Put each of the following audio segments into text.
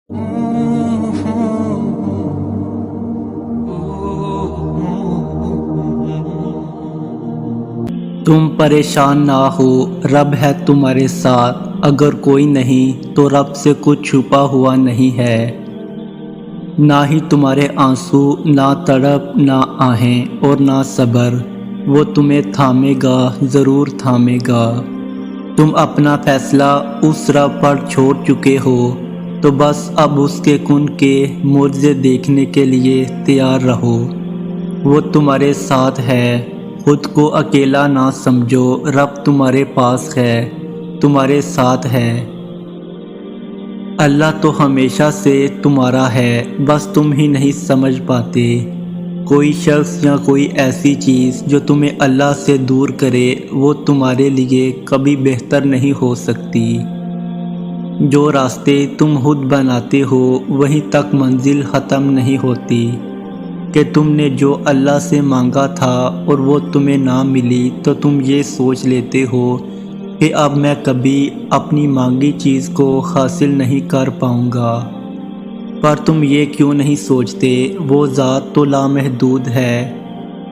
تم پریشان نہ ہو، رب ہے تمہارے ساتھ۔ اگر کوئی نہیں تو رب سے کچھ چھپا ہوا نہیں ہے۔ نہ ہی تمہارے آنسو، نہ تڑپ، نہ آہیں اور نہ صبر۔ وہ تمہیں تھامے گا، ضرور تھامے گا۔ تم اپنا فیصلہ اس رب پر چھوڑ چکے ہو، تو بس اب اس کے کن کے معجزے دیکھنے کے لیے تیار رہو۔ وہ تمہارے ساتھ ہے، خود کو اکیلا نہ سمجھو۔ رب تمہارے پاس ہے، تمہارے ساتھ ہے۔ اللہ تو ہمیشہ سے تمہارا ہے، بس تم ہی نہیں سمجھ پاتے۔ کوئی شخص یا کوئی ایسی چیز جو تمہیں اللہ سے دور کرے، وہ تمہارے لیے کبھی بہتر نہیں ہو سکتی۔ جو راستے تم خود بناتے ہو، وہیں تک منزل ختم نہیں ہوتی۔ کہ تم نے جو اللہ سے مانگا تھا اور وہ تمہیں نہ ملی، تو تم یہ سوچ لیتے ہو کہ اب میں کبھی اپنی مانگی چیز کو حاصل نہیں کر پاؤں گا۔ پر تم یہ کیوں نہیں سوچتے، وہ ذات تو لامحدود ہے،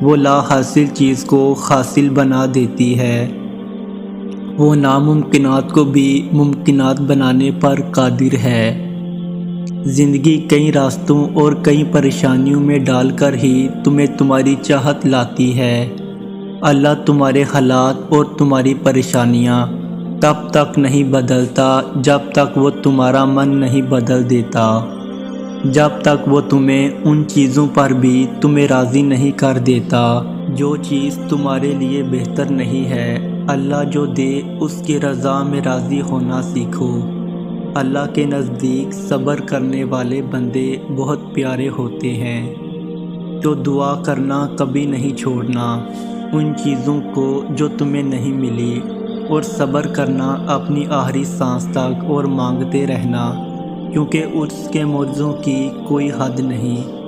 وہ لا حاصل چیز کو حاصل بنا دیتی ہے۔ وہ ناممکنات کو بھی ممکنات بنانے پر قادر ہے۔ زندگی کئی راستوں اور کئی پریشانیوں میں ڈال کر ہی تمہیں تمہاری چاہت لاتی ہے۔ اللہ تمہارے حالات اور تمہاری پریشانیاں تب تک نہیں بدلتا جب تک وہ تمہارا من نہیں بدل دیتا، جب تک وہ تمہیں ان چیزوں پر بھی تمہیں راضی نہیں کر دیتا جو چیز تمہارے لیے بہتر نہیں ہے۔ اللہ جو دے اس کی رضا میں راضی ہونا سیکھو۔ اللہ کے نزدیک صبر کرنے والے بندے بہت پیارے ہوتے ہیں۔ تو دعا کرنا کبھی نہیں چھوڑنا ان چیزوں کو جو تمہیں نہیں ملی، اور صبر کرنا اپنی آخری سانس تک، اور مانگتے رہنا، کیونکہ اس کے معجزوں کی کوئی حد نہیں۔